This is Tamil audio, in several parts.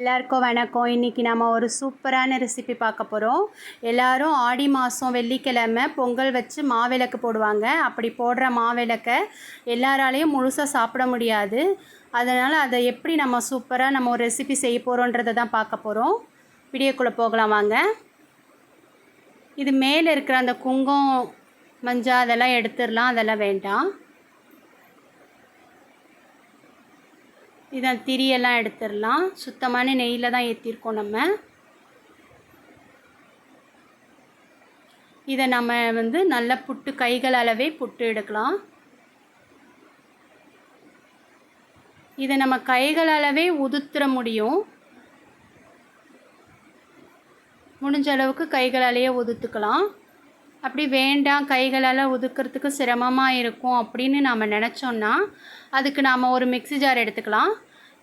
எல்லாருக்கும் வணக்கம். இன்றைக்கி நம்ம ஒரு சூப்பரான ரெசிபி பார்க்க போகிறோம். எல்லோரும் ஆடி மாதம் வெள்ளிக்கிழமை பொங்கல் வச்சு மாவிளக்கு போடுவாங்க. அப்படி போடுற மாவிளக்கை எல்லாராலையும் முழுசாக சாப்பிட முடியாது. அதனால் அதை எப்படி நம்ம சூப்பராக நம்ம ஒரு ரெசிபி செய்ய போகிறோன்றதை தான் பார்க்க போகிறோம். வீடியோக்குள்ளே போகலாம் வாங்க. இது மேலே இருக்கிற அந்த குங்குமம் மஞ்சள் அதெல்லாம் எடுத்துடலாம், அதெல்லாம் வேண்டாம். இதான் திரியெல்லாம் எடுத்துடலாம். சுத்தமான நெய்யில் தான் ஏற்றிருக்கோம் நம்ம. இதை நம்ம நல்லா புட்டு கைகள் அளவே புட்டு எடுக்கலாம். இதை நம்ம கைகள் அளவே உதுத்துற முடியும். முடிஞ்ச அளவுக்கு கைகளாலேயே உதுத்துக்கலாம். அப்படி வேண்டாம், கைகளால் உதுக்கிறதுக்கு சிரமமாக இருக்கும் அப்படின்னு நாம் நினச்சோன்னா அதுக்கு நாம் ஒரு மிக்ஸி ஜார் எடுத்துக்கலாம்.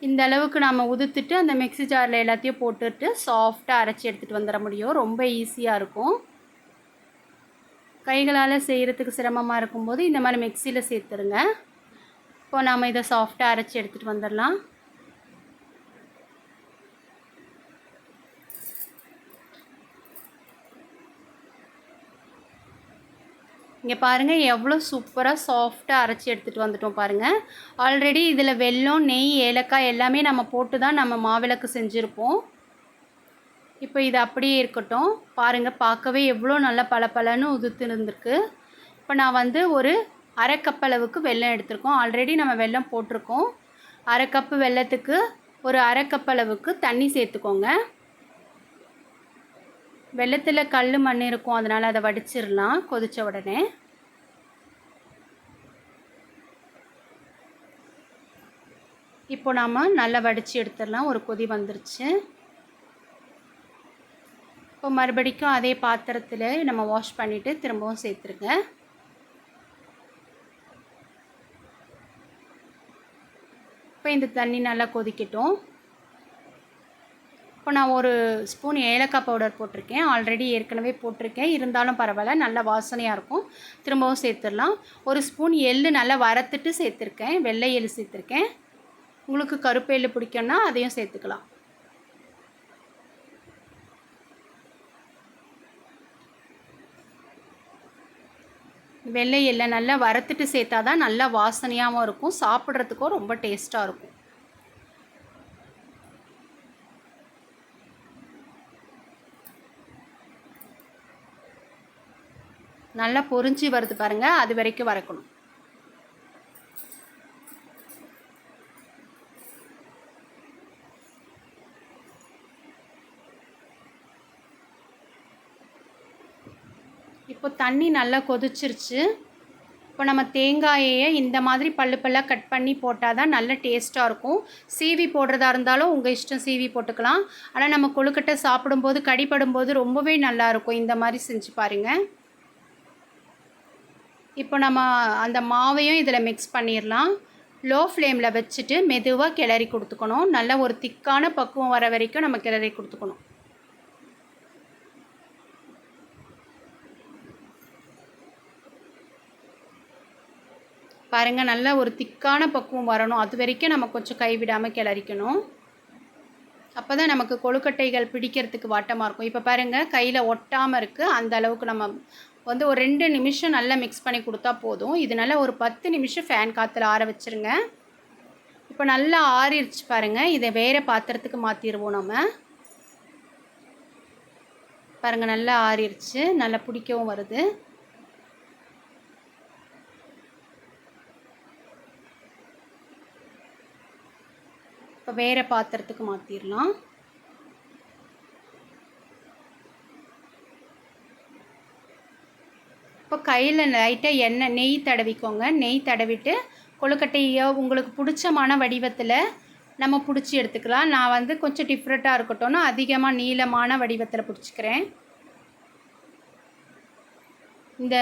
இந்த அளவுக்கு நாம் உதுத்துட்டு அந்த மிக்ஸி ஜாரில் எல்லாத்தையும் போட்டுட்டு சாஃப்டாக அரைச்சி எடுத்துகிட்டு வந்துட முடியும். ரொம்ப ஈஸியாக இருக்கும். கைகளால் செய்கிறதுக்கு சிரமமாக இருக்கும்போது இந்த மாதிரி மிக்ஸியில் சேர்த்துருங்க. இப்போ நாம் இதை சாஃப்டாக அரைச்சி எடுத்துகிட்டு வந்துடலாம். இங்கே பாருங்கள் எவ்வளோ சூப்பராக சாஃப்டாக அரைச்சி எடுத்துகிட்டு வந்துட்டோம் பாருங்கள். ஆல்ரெடி இதில் வெல்லம், நெய், ஏலக்காய் எல்லாமே நம்ம போட்டு தான் நம்ம மாவிளக்கு செஞ்சுருப்போம். இப்போ இது அப்படியே இருக்கட்டும். பாருங்கள், பார்க்கவே எவ்வளோ நல்லா பளபளன்னு உதுத்து இருந்திருக்கு. இப்போ நான் ஒரு அரை கப் அளவுக்கு வெல்லம் எடுத்திருக்கோம். ஆல்ரெடி நம்ம வெல்லம் போட்டிருக்கோம். அரை கப்பு வெல்லத்துக்கு ஒரு அரை கப் அளவுக்கு தண்ணி சேர்த்துக்கோங்க. வெள்ளத்தில் கல் மண் இருக்கும், அதனால் அதை வடிச்சிடலாம் கொதித்த உடனே. இப்போ நாம் நல்லா வடித்து எடுத்துடலாம். ஒரு கொதி வந்துருச்சு. இப்போ மறுபடிக்கும் அதே பாத்திரத்தில் நம்ம வாஷ் பண்ணிவிட்டு திரும்பவும் சேர்த்துருங்க. இப்போ இந்த தண்ணி நல்லா கொதிக்கட்டும். இப்போ நான் ஒரு ஸ்பூன் ஏலக்காய் பவுடர் போட்டிருக்கேன். ஆல்ரெடி ஏற்கனவே போட்டிருக்கேன், இருந்தாலும் பரவாயில்ல, நல்ல வாசனையாக இருக்கும். திரும்பவும் சேர்த்துடலாம். ஒரு ஸ்பூன் எள்ளு நல்லா வறுத்துட்டு சேர்த்துருக்கேன். வெள்ளை எள்ளு சேர்த்துருக்கேன். உங்களுக்கு கருப்பு எள்ளு பிடிக்கும்னா அதையும் சேர்த்துக்கலாம். வெள்ளை எள்ளை நல்லா வறுத்துட்டு சேர்த்தா தான் நல்லா வாசனையாகவும் இருக்கும், சாப்பிட்றதுக்கும் ரொம்ப டேஸ்ட்டாக இருக்கும். நல்லா பொரிஞ்சு வருது பாருங்கள், அது வரைக்கும் வறுக்கணும். இப்போ தண்ணி நல்லா கொதிச்சிருச்சு. இப்போ நம்ம தேங்காயை இந்த மாதிரி பல்லு பல்லாக கட் பண்ணி போட்டால் தான் நல்ல டேஸ்ட்டாக இருக்கும். சீவி போடுறதா இருந்தாலும் உங்கள் இஷ்டம், சீவி போட்டுக்கலாம். ஆனால் நம்ம கொழுக்கட்டை சாப்பிடும்போது கடிப்படும்போது ரொம்பவே நல்லாயிருக்கும். இந்த மாதிரி செஞ்சு பாருங்கள். இப்போ நம்ம அந்த மாவையும் இதில் மிக்ஸ் பண்ணிடலாம். லோ ஃப்ளேமில் வச்சுட்டு மெதுவாக கிளறி கொடுத்துக்கணும். நல்ல ஒரு திக்கான பக்குவம் வர வரைக்கும் நம்ம கிளறி கொடுத்துக்கணும். பாருங்கள், நல்ல ஒரு திக்கான பக்குவம் வரணும். அது வரைக்கும் நம்ம கொஞ்சம் கைவிடாமல் கிளறிக்கணும். அப்போ தான் நமக்கு கொழுக்கட்டைகள் பிடிக்கிறதுக்கு வாட்டமாக இருக்கும். இப்போ பாருங்கள், கையில் ஒட்டாமல் இருக்குது. அந்த அளவுக்கு நம்ம ஒரு 2 நிமிஷம் நல்லா மிக்ஸ் பண்ணி கொடுத்தா போதும். இது நல்லா ஒரு 10 நிமிஷம் ஃபேன் காற்றுல ஆற வச்சுருங்க. இப்போ நல்லா ஆறிடுச்சு பாருங்கள். இதை வேறு பாத்திரத்துக்கு மாற்றிடுவோம் நம்ம. பாருங்கள், நல்லா ஆறிடுச்சு, நல்லா பிடிக்கவும் வருது. இப்போ வேறு பாத்திரத்துக்கு மாற்றிடலாம். இப்போ கையில் லைட்டாக நெய் தடவிக்கோங்க. நெய் தடவிட்டு கொழுக்கட்டையோ உங்களுக்கு பிடிச்சமான வடிவத்தில் நம்ம பிடிச்சி எடுத்துக்கலாம். நான் கொஞ்சம் டிஃப்ரெண்ட்டாக இருக்கட்டும்னு அதிகமாக நீளமான வடிவத்தில் பிடிச்சிக்கிறேன். இந்த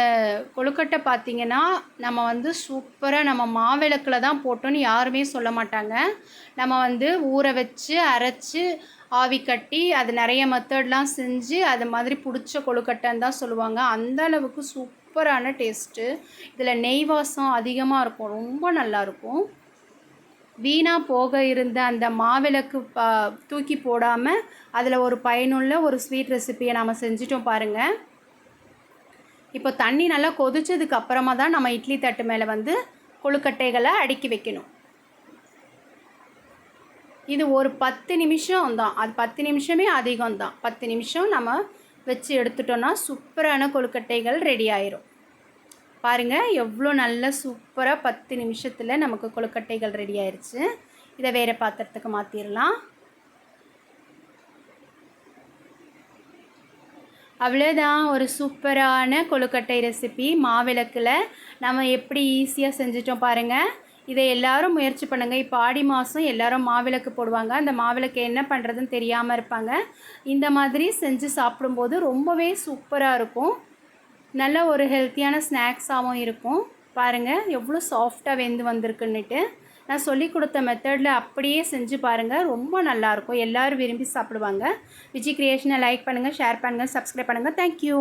கொழுக்கட்டை பார்த்திங்கன்னா நம்ம சூப்பராக நம்ம மாவிளக்கில் தான் போட்டோன்னு யாருமே சொல்ல மாட்டாங்க. நம்ம ஊற வச்சு அரைச்சி ஆவி கட்டி அது நிறைய மெத்தட்லாம் செஞ்சு அது மாதிரி பிடிச்ச கொழுக்கட்டைன்னு தான் சொல்லுவாங்க. அந்த அளவுக்கு சூப்பரான டேஸ்ட்டு. இதில் நெய் வாசம் அதிகமாக இருக்கும், ரொம்ப நல்லாயிருக்கும். வீணாக போக இருந்த அந்த மாவிளக்கு தூக்கி போடாமல் அதில் ஒரு பயனுள்ள ஒரு ஸ்வீட் ரெசிப்பியை நம்ம செஞ்சிட்டோம் பாருங்கள். இப்போ தண்ணி நல்லா கொதிச்சதுக்கு அப்புறமா தான் நம்ம இட்லி தட்டு மேலே வந்து கொழுக்கட்டைகளை அடுக்கி வைக்கணும். இது ஒரு 10 நிமிஷம் தான், அது 10 நிமிஷமே அதிகம் தான். 10 நிமிஷம் நம்ம வச்சு எடுத்துட்டோன்னா சூப்பரான கொழுக்கட்டைகள் ரெடி ஆயிரும். பாருங்கள் எவ்வளோ நல்ல சூப்பராக 10 நிமிஷத்தில் நமக்கு கொழுக்கட்டைகள் ரெடி ஆயிடுச்சு. இதை வேறு பாத்திரத்துக்கு மாற்றிடலாம். அவ்வளோதான், ஒரு சூப்பரான கொழுக்கட்டை ரெசிபி மாவிளக்கில் நம்ம எப்படி ஈஸியாக செஞ்சிட்டோம் பாருங்கள். இதை எல்லோரும் முயற்சி பண்ணுங்கள். இப்போ ஆடி மாதம் எல்லோரும் மாவிளக்கு போடுவாங்க. அந்த மாவிளக்கு என்ன பண்ணுறதுன்னு தெரியாமல் இருப்பாங்க. இந்த மாதிரி செஞ்சு சாப்பிடும்போது ரொம்பவே சூப்பராக இருக்கும். நல்ல ஒரு ஹெல்த்தியான ஸ்நாக்ஸாகவும் இருக்கும். பாருங்கள் எவ்வளோ சாஃப்டாக வெந்து வந்திருக்குன்னுட்டு. நான் சொல்லி கொடுத்த மெத்தடில் அப்படியே செஞ்சு பாருங்கள், ரொம்ப நல்லாயிருக்கும். எல்லோரும் விரும்பி சாப்பிடுவாங்க. விஜி கிரியேஷனை லைக் பண்ணுங்கள், ஷேர் பண்ணுங்கள், சப்ஸ்கிரைப் பண்ணுங்கள். தேங்க்யூ.